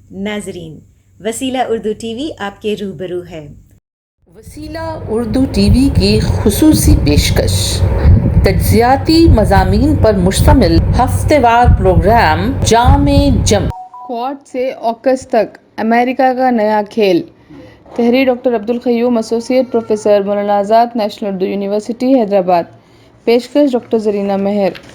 ناظرین، وسیلہ Urdu T V آپ کے روبرو ہے۔ وسیلہ اردو ٹی وی کی خصوصی پیشکش، تجزیاتی مضامین پر مشتمل ہفتہ وار پروگرام جام جم۔ کوارڈ سے اوکس تک امریکہ کا نیا کھیل۔ تحریر ڈاکٹر عبدالقیوم، ایسوسی at professor, Maulana Azad national Urdu university Hyderabad. پیشکش ڈاکٹر زرینہ مہر۔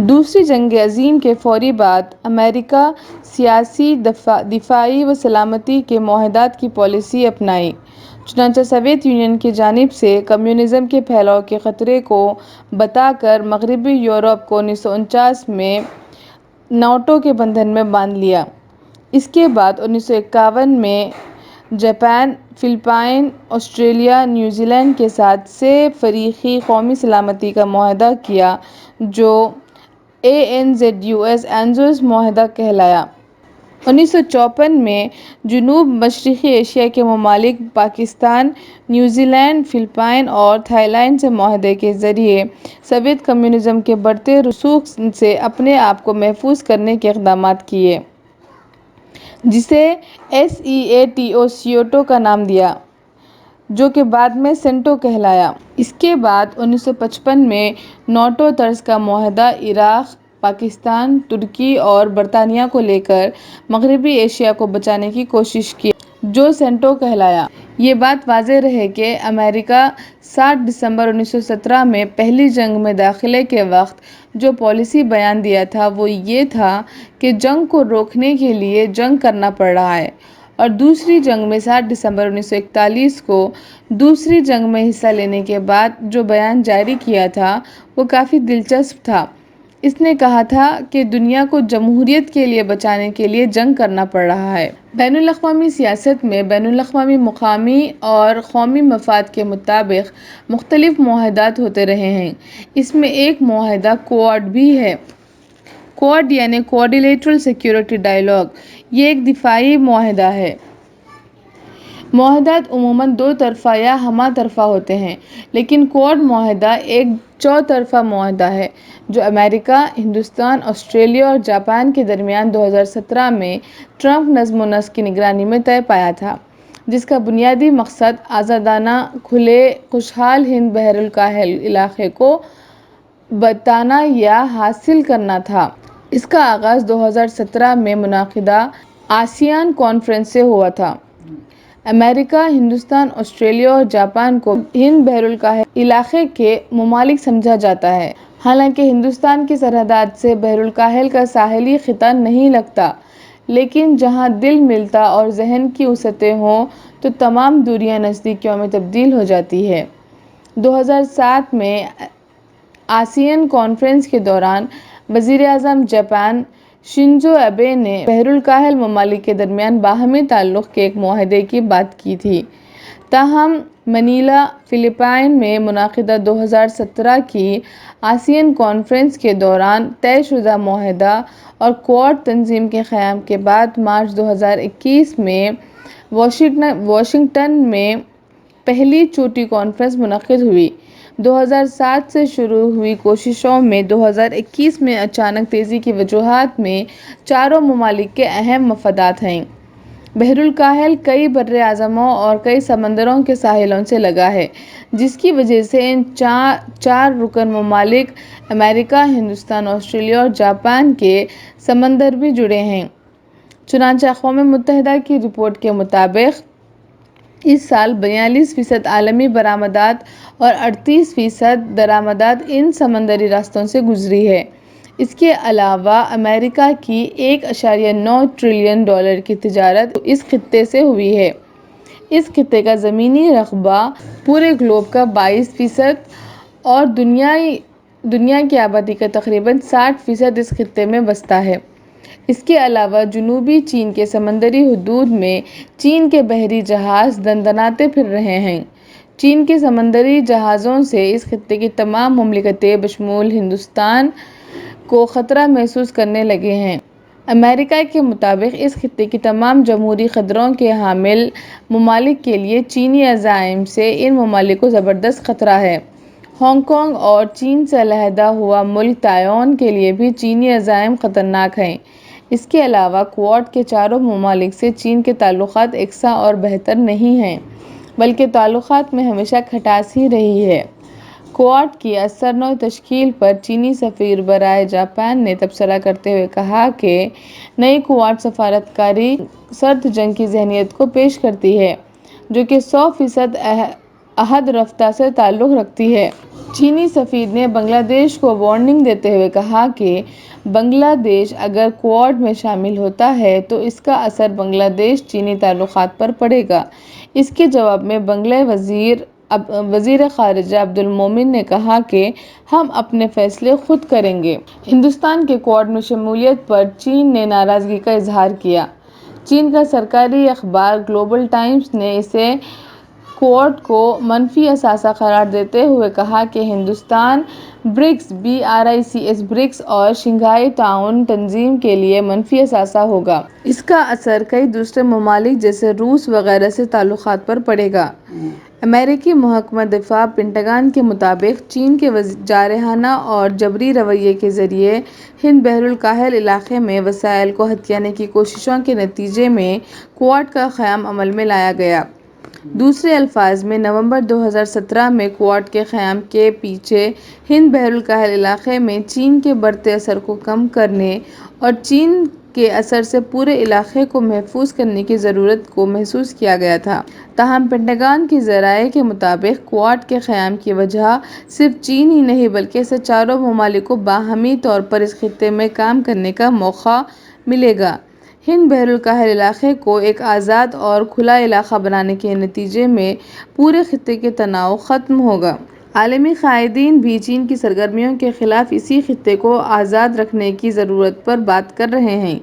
دوسری جنگ عظیم کے فوری بعد امریکہ سیاسی، دفاعی و سلامتی کے معاہدات کی پالیسی اپنائی۔ چنانچہ سوویت یونین کی جانب سے کمیونزم کے پھیلاؤ کے خطرے کو بتا کر مغربی یورپ کو 1949 میں نیٹو کے بندھن میں باندھ لیا۔ اس کے بعد 1951 میں Japan, Philippines, Australia, New Zealand کے ساتھ سے فریقی قومی سلامتی کا معاہدہ کیا جو ANZUS معاہدہ کہلایا۔ 1954 میں جنوب مشرقی ایشیا کے ممالک پاکستان، نیوزی لینڈ، فلپائن اور تھائی لینڈ سے معاہدے کے ذریعے سوویت کمیونزم کے بڑھتے رسوخ سے اپنے آپ کو محفوظ کرنے کے اقدامات کیے، جسے SEATO کا نام دیا، جو کہ بعد میں سینٹو کہلایا۔ اس کے بعد 1955 میں نیٹو طرز کا معاہدہ عراق، پاکستان، ترکی اور برطانیہ کو لے کر مغربی ایشیا کو بچانے کی کوشش کی، جو سینٹو کہلایا۔ یہ بات واضح رہے کہ امریکہ 7 دسمبر 1917 میں پہلی جنگ میں داخلے کے وقت جو پالیسی بیان دیا تھا وہ یہ تھا کہ جنگ کو روکنے کے لیے جنگ کرنا پڑ رہا ہے، اور دوسری جنگ میں 7 دسمبر 1941 کو دوسری جنگ میں حصہ لینے کے بعد جو بیان جاری کیا تھا وہ کافی دلچسپ تھا۔ اس نے کہا تھا کہ دنیا کو جمہوریت کے لیے بچانے کے لیے جنگ کرنا پڑ رہا ہے۔ بین الاقوامی سیاست میں بین الاقوامی، مقامی اور قومی مفاد کے مطابق مختلف معاہدات ہوتے رہے ہیں۔ اس میں ایک معاہدہ کوارڈ بھی ہے۔ کوارڈ یعنی کوارڈیلیٹرل سیکورٹی ڈائیلاگ، یہ ایک دفاعی معاہدہ ہے۔ معاہدات عموماً دو طرفہ یا ہمہ طرفہ ہوتے ہیں، لیکن کوارڈ معاہدہ ایک چوطرفہ معاہدہ ہے جو امریکہ، ہندوستان، آسٹریلیا اور جاپان کے درمیان 2017 میں ٹرمپ نظم و نسق کی نگرانی میں طے پایا تھا، جس کا بنیادی مقصد آزادانہ، کھلے، خوشحال ہند بحر الکاہل علاقے کو بتانا یا حاصل کرنا تھا۔ اس کا آغاز 2017 میں منعقدہ آسیان کانفرنس سے ہوا تھا۔ امریکہ، ہندوستان، آسٹریلیا اور جاپان کو ہند بحر الکاہل علاقے کے ممالک سمجھا جاتا ہے۔ حالانکہ ہندوستان کی سرحدات سے بحر الکاہل کا ساحلی خطہ نہیں لگتا، لیکن جہاں دل ملتا اور ذہن کی وسعتیں ہوں تو تمام دوریاں نزدیکیوں میں تبدیل ہو جاتی ہیں۔ 2007 میں آسیان کانفرنس کے دوران وزیر اعظم جاپان شنزو ایبے نے بحر الکاہل ممالک کے درمیان باہمی تعلق کے ایک معاہدے کی بات کی تھی۔ تاہم منیلا، فلپائن میں منعقدہ 2017 کی آسیان کانفرنس کے دوران طے شدہ معاہدہ اور کوارڈ تنظیم کے قیام کے بعد مارچ 2021 میں واشنگٹن میں پہلی چوٹی کانفرنس منعقد ہوئی۔ 2007 سے شروع ہوئی کوششوں میں 2021 میں اچانک تیزی کی وجوہات میں چاروں ممالک کے اہم مفادات ہیں۔ بحر الکاہل کئی براعظموں اور کئی سمندروں کے ساحلوں سے لگا ہے، جس کی وجہ سے ان چار رکن ممالک امریکہ، ہندوستان، آسٹریلیا اور جاپان کے سمندر بھی جڑے ہیں۔ چنانچہ اقوام متحدہ کی رپورٹ کے مطابق اس سال 42% عالمی برآمدات اور 38% درآمدات ان سمندری راستوں سے گزری ہے۔ اس کے علاوہ امریکہ کی $1.9 ٹریلین کی تجارت اس خطے سے ہوئی ہے۔ اس خطے کا زمینی رقبہ پورے گلوب کا 22% اور دنیا کی آبادی کا تقریباً 60% اس خطے میں بستا ہے۔ اس کے علاوہ جنوبی چین کے سمندری حدود میں چین کے بحری جہاز دندناتے پھر رہے ہیں۔ چین کے سمندری جہازوں سے اس خطے کی تمام مملکتیں بشمول ہندوستان کو خطرہ محسوس کرنے لگے ہیں۔ امریکہ کے مطابق اس خطے کی تمام جمہوری قدروں کے حامل ممالک کے لیے چینی عزائم سے ان ممالک کو زبردست خطرہ ہے۔ ہانگ کانگ اور چین سے علیحدہ ہوا ملک تائیوان کے لیے بھی چینی عزائم خطرناک ہیں۔ اس کے علاوہ کوڈ کے چاروں ممالک سے چین کے تعلقات یکساں اور بہتر نہیں ہیں، بلکہ تعلقات میں ہمیشہ کھٹاس ہی رہی ہے۔ کوڈ کی اثرنو تشکیل پر چینی سفیر برائے جاپان نے تبصرہ کرتے ہوئے کہا کہ نئی کوڈ سفارتکاری سرد جنگ کی ذہنیت کو پیش کرتی ہے، جو کہ 100% عہد رفتہ سے تعلق رکھتی ہے۔ چینی سفیر نے بنگلہ دیش کو وارننگ دیتے ہوئے کہا کہ بنگلہ دیش اگر کوڈ میں شامل ہوتا ہے تو اس کا اثر بنگلہ دیش چینی تعلقات پر پڑے گا۔ اس کے جواب میں بنگلہ وزیر خارجہ عبدالمومن نے کہا کہ ہم اپنے فیصلے خود کریں گے۔ ہندوستان کے کوڈ میں شمولیت پر چین نے ناراضگی کا اظہار کیا۔ چین کا سرکاری اخبار گلوبل ٹائمز نے اسے کوڈ کو منفی اثاثہ قرار دیتے ہوئے کہا کہ ہندوستان برکس برکس اور شنگھائی تعاون تنظیم کے لیے منفی اثاثہ ہوگا۔ اس کا اثر کئی دوسرے ممالک جیسے روس وغیرہ سے تعلقات پر پڑے گا۔ امریکی محکمہ دفاع پینٹاگن کے مطابق چین کے جارحانہ اور جبری رویے کے ذریعے ہند بحر الکاہل علاقے میں وسائل کو ہتھیانے کی کوششوں کے نتیجے میں کوڈ کا قیام عمل میں لایا گیا۔ دوسرے الفاظ میں نومبر 2017 میں کوڈ کے قیام کے پیچھے ہند بحر الکاہل علاقے میں چین کے بڑھتے اثر کو کم کرنے اور چین کے اثر سے پورے علاقے کو محفوظ کرنے کی ضرورت کو محسوس کیا گیا تھا۔ تاہم پینٹاگن کے ذرائع کے مطابق کوڈ کے قیام کی وجہ صرف چین ہی نہیں بلکہ اسے چاروں ممالک کو باہمی طور پر اس خطے میں کام کرنے کا موقع ملے گا۔ ہند بحر الکاہل علاقے کو ایک آزاد اور کھلا علاقہ بنانے کے نتیجے میں پورے خطے کے تناؤ ختم ہوگا۔ عالمی قائدین بھی چین کی سرگرمیوں کے خلاف اسی خطے کو آزاد رکھنے کی ضرورت پر بات کر رہے ہیں،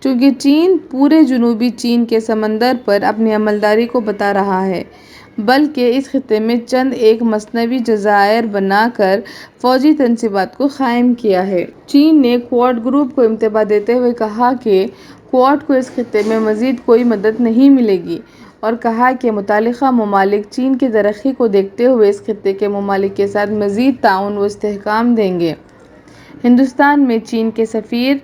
چونکہ چین پورے جنوبی چین کے سمندر پر اپنی عملداری کو بتا رہا ہے، بلکہ اس خطے میں چند ایک مصنوعی جزائر بنا کر فوجی تنصیبات کو قائم کیا ہے۔ چین نے کوڈ گروپ کو انتباہ دیتے ہوئے کہا کہ کوڈ کو اس خطے میں مزید کوئی مدد نہیں ملے گی اور کہا کہ متعلقہ ممالک چین کی ترقی کو دیکھتے ہوئے اس خطے کے ممالک کے ساتھ مزید تعاون و استحکام دیں گے۔ ہندوستان میں چین کے سفیر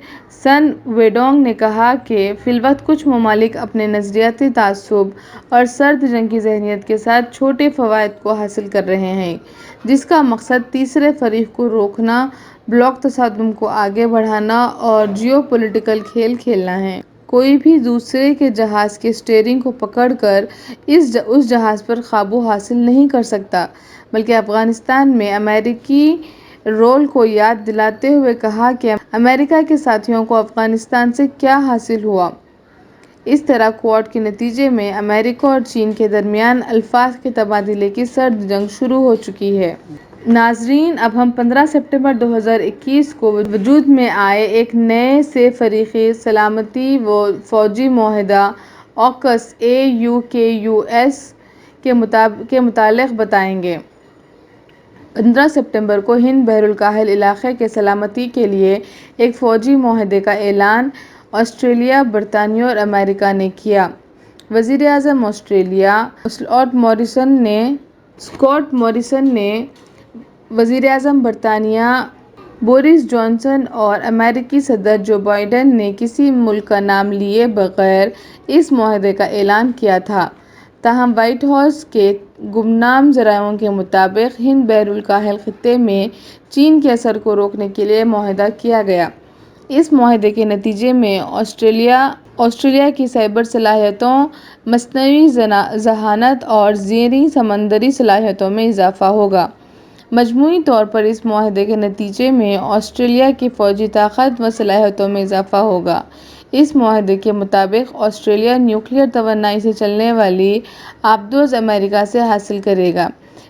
سن ویڈونگ نے کہا کہ فی الوقت کچھ ممالک اپنے نظریاتی تعصب اور سرد جنگ کی ذہنیت کے ساتھ چھوٹے فوائد کو حاصل کر رہے ہیں، جس کا مقصد تیسرے فریق کو روکنا، بلاک تصادم کو آگے بڑھانا اور جیو پولیٹیکل کھیل کھیلنا ہے۔ کوئی بھی دوسرے کے جہاز کے اسٹیئرنگ کو پکڑ کر اس جہاز پر قابو حاصل نہیں کر سکتا، بلکہ افغانستان میں امریکی رول کو یاد دلاتے ہوئے کہا کہ امریکہ کے ساتھیوں کو افغانستان سے کیا حاصل ہوا۔ اس طرح کوڈ کے نتیجے میں امریکہ اور چین کے درمیان الفاظ کے تبادلے کی سرد جنگ شروع ہو چکی ہے۔ ناظرین، اب ہم 15 ستمبر 2021 کو وجود میں آئے ایک نئے سے فریقی سلامتی و فوجی معاہدہ آکس AUKUS کے متعلق بتائیں گے۔ 15 ستمبر کو ہند بحر الکاہل علاقے کے سلامتی کے لیے ایک فوجی معاہدے کا اعلان آسٹریلیا، برطانیہ اور امریکہ نے کیا۔ وزیر اعظم آسٹریلیا اسکاٹ موریسن نے وزیر اعظم برطانیہ بورس جانسن اور امریکی صدر جو بائیڈن نے کسی ملک کا نام لیے بغیر اس معاہدے کا اعلان کیا تھا۔ تاہم وائٹ ہاؤس کے گمنام ذرائع کے مطابق ہند بحر الکاہل خطے میں چین کے اثر کو روکنے کے لیے معاہدہ کیا گیا۔ اس معاہدے کے نتیجے میں آسٹریلیا کی سائبر صلاحیتوں، مصنوعی ذہانت اور زیریں سمندری صلاحیتوں میں اضافہ ہوگا۔ مجموعی طور پر اس معاہدے کے نتیجے میں آسٹریلیا کی فوجی طاقت و صلاحیتوں میں اضافہ ہوگا۔ اس معاہدے کے مطابق آسٹریلیا نیوکلیئر توانائی سے چلنے والی آبدوز امریکہ سے حاصل کرے گا۔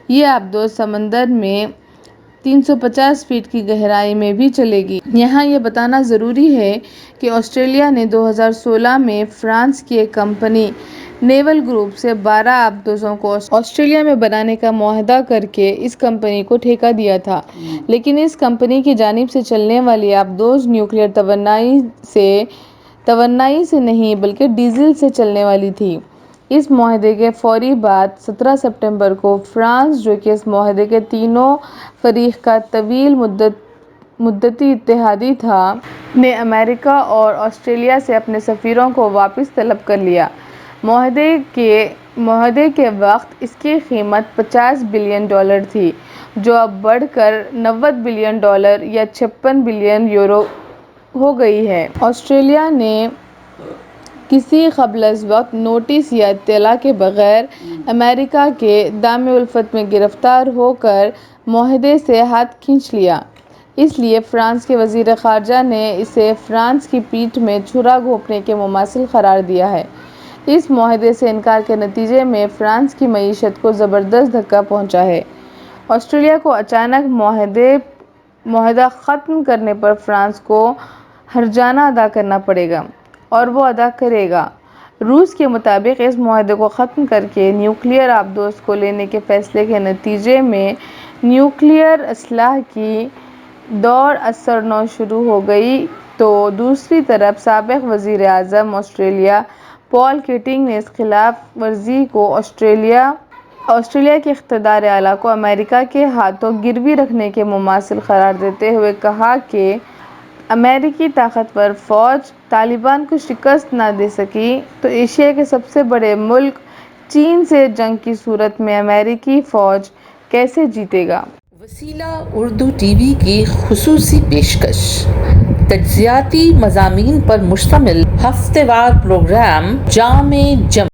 یہ آبدوز سمندر میں 350 فٹ کی گہرائی میں بھی چلے گی۔ یہاں یہ بتانا ضروری ہے کہ آسٹریلیا نے 2016 میں فرانس کی ایک کمپنی نیول گروپ سے 12 آبدوزوں کو آسٹریلیا میں بنانے کا معاہدہ کر کے اس کمپنی کو ٹھیکہ دیا تھا، لیکن اس کمپنی کی جانب سے چلنے والی آبدوز نیوکلیئر توانائی سے نہیں بلکہ ڈیزل سے چلنے والی تھی۔ اس معاہدے کے فوری بعد 17 ستمبر کو فرانس، جو کہ اس معاہدے کے تینوں فریق کا طویل مدتی اتحادی تھا نے امریکہ اور آسٹریلیا سے اپنے سفیروں کو واپس طلب کر لیا۔ معاہدے کے وقت اس کی قیمت $50 بلین تھی، جو اب بڑھ کر $90 بلین یا €56 بلین ہو گئی ہے۔ آسٹریلیا نے کسی قبل از وقت نوٹس یا اطلاع کے بغیر امریکہ کے دام الفت میں گرفتار ہو کر معاہدے سے ہاتھ کھینچ لیا۔ اس لیے فرانس کے وزیر خارجہ نے اسے فرانس کی پیٹھ میں چھرا گھونپنے کے مماثل قرار دیا ہے۔ اس معاہدے سے انکار کے نتیجے میں فرانس کی معیشت کو زبردست دھکا پہنچا ہے۔ آسٹریلیا کو اچانک معاہدہ ختم کرنے پر فرانس کو ہرجانہ ادا کرنا پڑے گا، اور وہ ادا کرے گا۔ روس کے مطابق اس معاہدے کو ختم کر کے نیوکلیئر آبدوز کو لینے کے فیصلے کے نتیجے میں نیوکلیئر اسلحہ کی دوڑ اثر نو شروع ہو گئی تو دوسری طرف سابق وزیر اعظم آسٹریلیا پال کیٹنگ نے اس خلاف ورزی کو آسٹریلیا کے اقتدار اعلیٰ کو امریکہ کے ہاتھوں گروی رکھنے کے مماثل قرار دیتے ہوئے کہا کہ امریکی طاقتور فوج طالبان کو شکست نہ دے سکی تو ایشیا کے سب سے بڑے ملک چین سے جنگ کی صورت میں امریکی فوج کیسے جیتے گا؟ وسیلہ اردو ٹی وی کی خصوصی پیشکش، تجزیاتی مضامین پر مشتمل ہفتہ وار پروگرام جام